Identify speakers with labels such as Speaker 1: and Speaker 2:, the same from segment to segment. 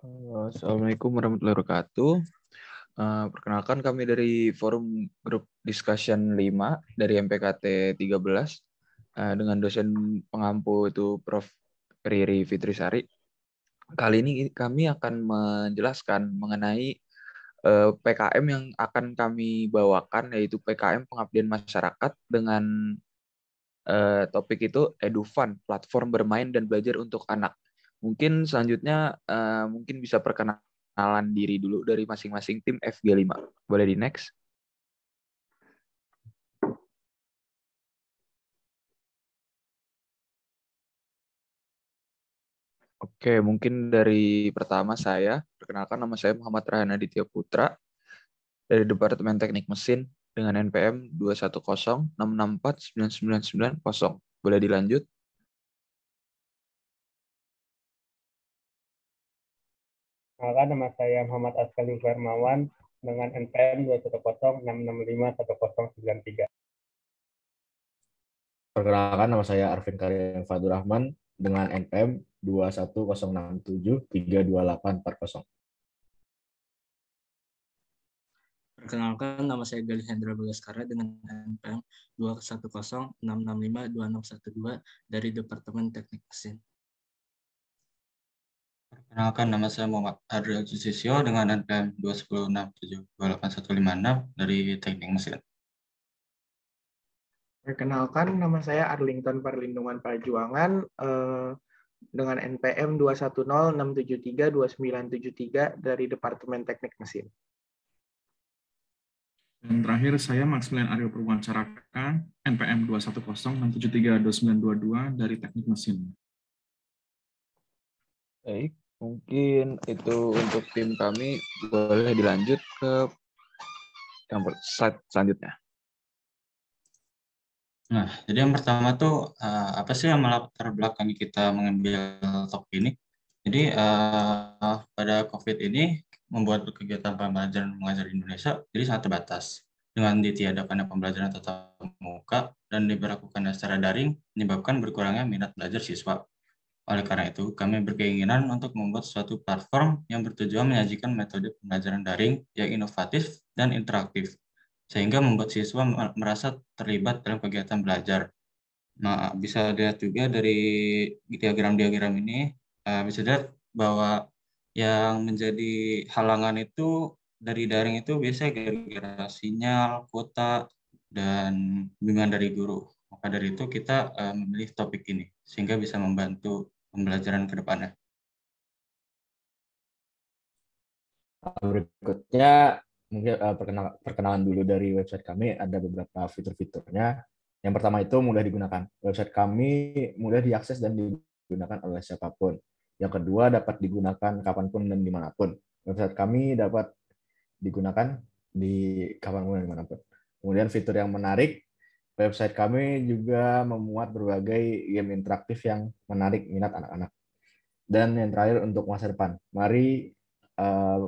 Speaker 1: Assalamualaikum warahmatullahi wabarakatuh. Perkenalkan kami dari Forum Group Discussion 5 dari MPKT 13 dengan dosen pengampu itu Prof. Riri Fitrisari. Kali ini kami akan menjelaskan mengenai PKM yang akan kami bawakan, yaitu PKM Pengabdian Masyarakat dengan topik itu EduFun, platform bermain dan belajar untuk anak. Mungkin selanjutnya mungkin bisa perkenalan diri dulu dari masing-masing tim FG5. Boleh di next? Oke, mungkin dari pertama saya, perkenalkan nama saya Muhammad Rahan Aditya Putra dari Departemen Teknik Mesin dengan NPM 21066499990. Boleh dilanjut?
Speaker 2: Perkenalkan, nama saya Muhammad Askali Firmawan dengan NPM 21066510093.
Speaker 3: Perkenalkan, nama saya Arvin Karim Fadur Rahman dengan NPM 21067328440.
Speaker 4: Perkenalkan, nama saya Galih Hendra Bagaskara dengan NPM 21066526012 dari Departemen Teknik Mesin.
Speaker 5: Perkenalkan, nama saya Muhammad Adriel Jusisio dengan NPM 21067281156 dari Teknik Mesin.
Speaker 6: Perkenalkan, nama saya Arlington Perlindungan Perjuangan dengan NPM 21067329973 dari Departemen Teknik Mesin.
Speaker 7: Dan terakhir, saya Maximilian Aryo Purwacaraka, NPM 21067329922 dari Teknik Mesin.
Speaker 1: Baik, mungkin itu untuk tim kami. Boleh dilanjut ke slide selanjutnya.
Speaker 5: Nah, jadi yang pertama tuh apa sih yang melatar belakangi kita mengambil topik ini? Jadi pada COVID ini membuat kegiatan pembelajaran mengajar di Indonesia jadi sangat terbatas. Dengan ditiadakannya pembelajaran tatap muka dan diberlakukannya secara daring menyebabkan berkurangnya minat belajar siswa. Oleh karena itu, kami berkeinginan untuk membuat suatu platform yang bertujuan menyajikan metode pembelajaran daring yang inovatif dan interaktif, sehingga membuat siswa merasa terlibat dalam kegiatan belajar. Nah, bisa dilihat juga dari diagram-diagram ini, bisa dilihat bahwa yang menjadi halangan itu dari daring itu biasanya gara-gara sinyal, kuota, dan bimbingan dari guru. Maka dari itu kita memilih topik ini, sehingga bisa membantu pembelajaran ke depannya.
Speaker 3: Berikutnya, mungkin perkenalan dulu dari website kami. Ada beberapa fitur-fiturnya. Yang pertama itu mudah digunakan. Website kami mudah diakses dan digunakan oleh siapapun. Yang kedua, dapat digunakan kapanpun dan dimanapun. Website kami dapat digunakan di kapanpun dan dimanapun. Kemudian fitur yang menarik, website kami juga memuat berbagai game interaktif yang menarik minat anak-anak. Dan yang terakhir, untuk masa depan, mari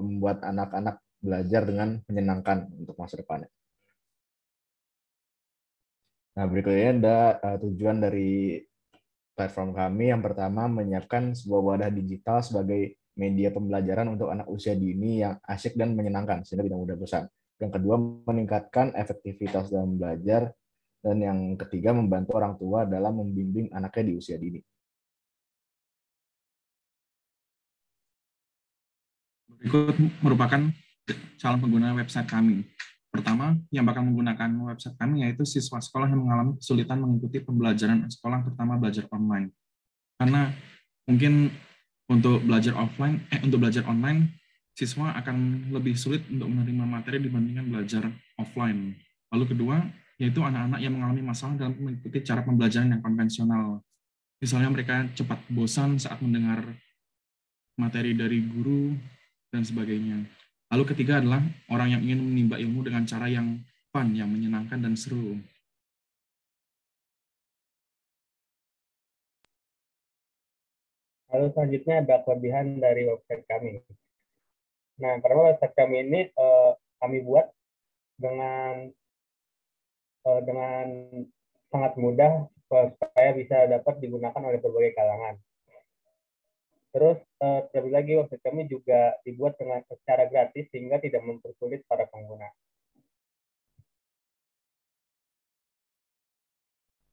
Speaker 3: membuat anak-anak belajar dengan menyenangkan untuk masa depannya. Nah, berikutnya ada tujuan dari platform kami. Yang pertama, menyiapkan sebuah wadah digital sebagai media pembelajaran untuk anak usia dini yang asyik dan menyenangkan, sehingga tidak mudah bosan. Yang kedua, meningkatkan efektivitas dalam belajar. Dan yang ketiga, membantu orang tua dalam membimbing anaknya di usia dini.
Speaker 7: Berikut merupakan calon pengguna website kami. Pertama, yang bakal menggunakan website kami yaitu siswa sekolah yang mengalami kesulitan mengikuti pembelajaran sekolah, terutama belajar online. Karena mungkin untuk belajar online, siswa akan lebih sulit untuk menerima materi dibandingkan belajar offline. Lalu kedua, yaitu anak-anak yang mengalami masalah dalam mengikuti cara pembelajaran yang konvensional. Misalnya mereka cepat bosan saat mendengar materi dari guru, dan sebagainya. Lalu ketiga adalah orang yang ingin menimba ilmu dengan cara yang fun, yang menyenangkan dan seru.
Speaker 2: Lalu selanjutnya ada kelebihan dari website kami. Nah, pertama website kami ini kami buat dengan sangat mudah supaya bisa dapat digunakan oleh berbagai kalangan. Terus terlebih lagi website kami juga dibuat dengan secara gratis sehingga tidak mempersulit para pengguna.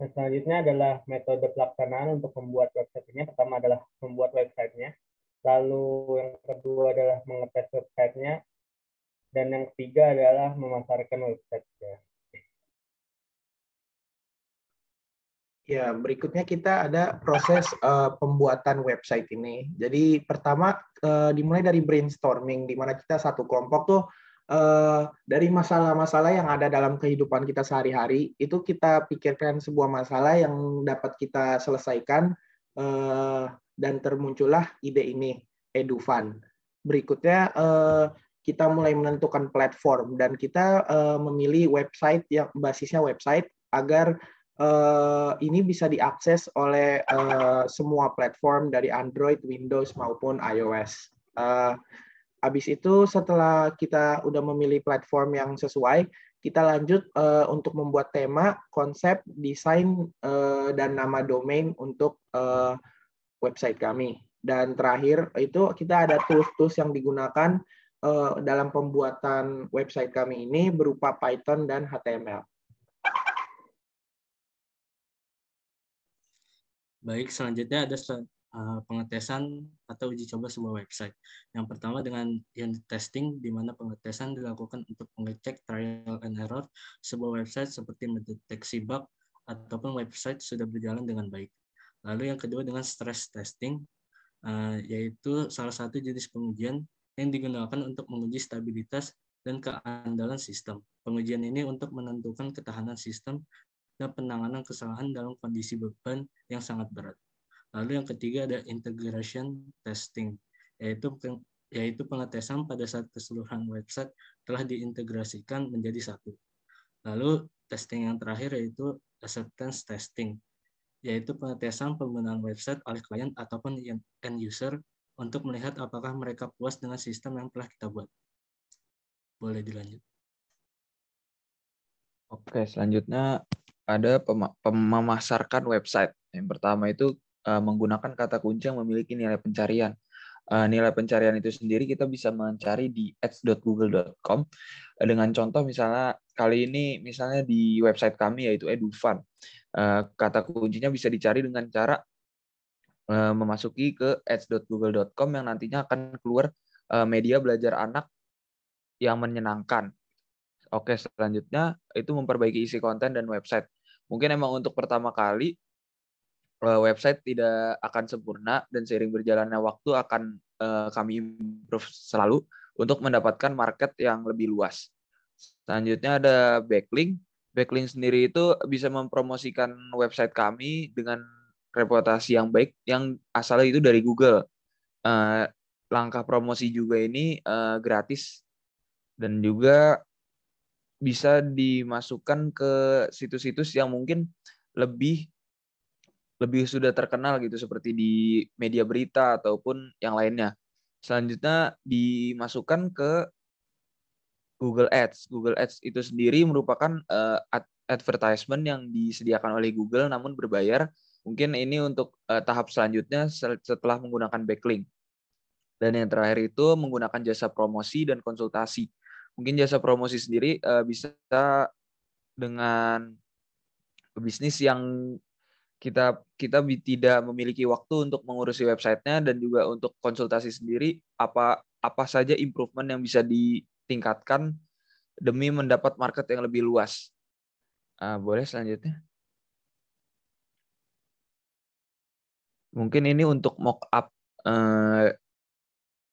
Speaker 2: Dan selanjutnya adalah metode pelaksanaan untuk membuat website-nya. Pertama adalah membuat website-nya, lalu yang kedua adalah mengetes website-nya, dan yang ketiga adalah memasarkan website-nya.
Speaker 6: Ya, berikutnya kita ada proses pembuatan website ini. Jadi pertama dimulai dari brainstorming, di mana kita satu kelompok tuh dari masalah-masalah yang ada dalam kehidupan kita sehari-hari, itu kita pikirkan sebuah masalah yang dapat kita selesaikan, dan termuncullah ide ini, EduFund. Berikutnya kita mulai menentukan platform, dan kita memilih website yang basisnya website agar ini bisa diakses oleh semua platform dari Android, Windows maupun iOS. Habis itu setelah kita udah memilih platform yang sesuai, kita lanjut untuk membuat tema, konsep, desain, dan nama domain untuk website kami. Dan terakhir itu kita ada tools-tools yang digunakan dalam pembuatan website kami ini berupa Python dan HTML.
Speaker 4: Baik, selanjutnya ada pengetesan atau uji coba sebuah website. Yang pertama dengan unit testing, di mana pengetesan dilakukan untuk mengecek trial and error sebuah website seperti mendeteksi bug ataupun website sudah berjalan dengan baik. Lalu yang kedua dengan stress testing, yaitu salah satu jenis pengujian yang digunakan untuk menguji stabilitas dan keandalan sistem. Pengujian ini untuk menentukan ketahanan sistem dan penanganan kesalahan dalam kondisi beban yang sangat berat. Lalu yang ketiga ada integration testing, yaitu pengetesan pada saat keseluruhan website telah diintegrasikan menjadi satu. Lalu testing yang terakhir yaitu acceptance testing, yaitu pengetesan penggunaan website oleh klien ataupun end user untuk melihat apakah mereka puas dengan sistem yang telah kita buat. Boleh dilanjut.
Speaker 1: Oke, selanjutnya ada memasarkan website. Yang pertama itu menggunakan kata kunci yang memiliki nilai pencarian. Nilai pencarian itu sendiri kita bisa mencari di ads.google.com dengan contoh misalnya kali ini misalnya di website kami yaitu EduFund. Kata kuncinya bisa dicari dengan cara memasuki ke ads.google.com yang nantinya akan keluar media belajar anak yang menyenangkan. Oke, selanjutnya itu memperbaiki isi konten dan website. Mungkin emang untuk pertama kali website tidak akan sempurna dan seiring berjalannya waktu akan kami improve selalu untuk mendapatkan market yang lebih luas. Selanjutnya ada backlink. Backlink sendiri itu bisa mempromosikan website kami dengan reputasi yang baik yang asalnya itu dari Google. Langkah promosi juga ini gratis dan juga bisa dimasukkan ke situs-situs yang mungkin lebih sudah terkenal gitu seperti di media berita ataupun yang lainnya. Selanjutnya dimasukkan ke Google Ads. Google Ads itu sendiri merupakan advertisement yang disediakan oleh Google namun berbayar. Mungkin ini untuk tahap selanjutnya setelah menggunakan backlink. Dan yang terakhir itu menggunakan jasa promosi dan konsultasi. Mungkin jasa promosi sendiri bisa dengan bisnis yang kita tidak memiliki waktu untuk mengurusi websitenya dan juga untuk konsultasi sendiri apa saja improvement yang bisa ditingkatkan demi mendapat market yang lebih luas. Boleh selanjutnya. Mungkin ini untuk mock up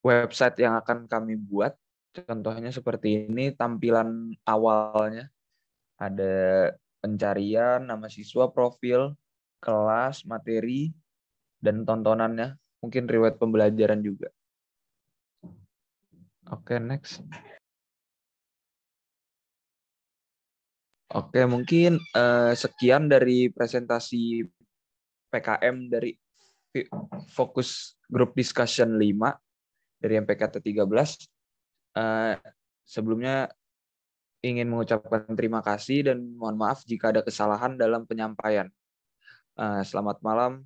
Speaker 1: website yang akan kami buat. Contohnya seperti ini tampilan awalnya. Ada pencarian, nama siswa, profil, kelas, materi, dan tontonannya. Mungkin riwayat pembelajaran juga. Oke, next. Oke, mungkin sekian dari presentasi PKM dari Fokus Group Discussion 5 dari MPKT 13. Sebelumnya ingin mengucapkan terima kasih dan mohon maaf jika ada kesalahan dalam penyampaian. Selamat malam.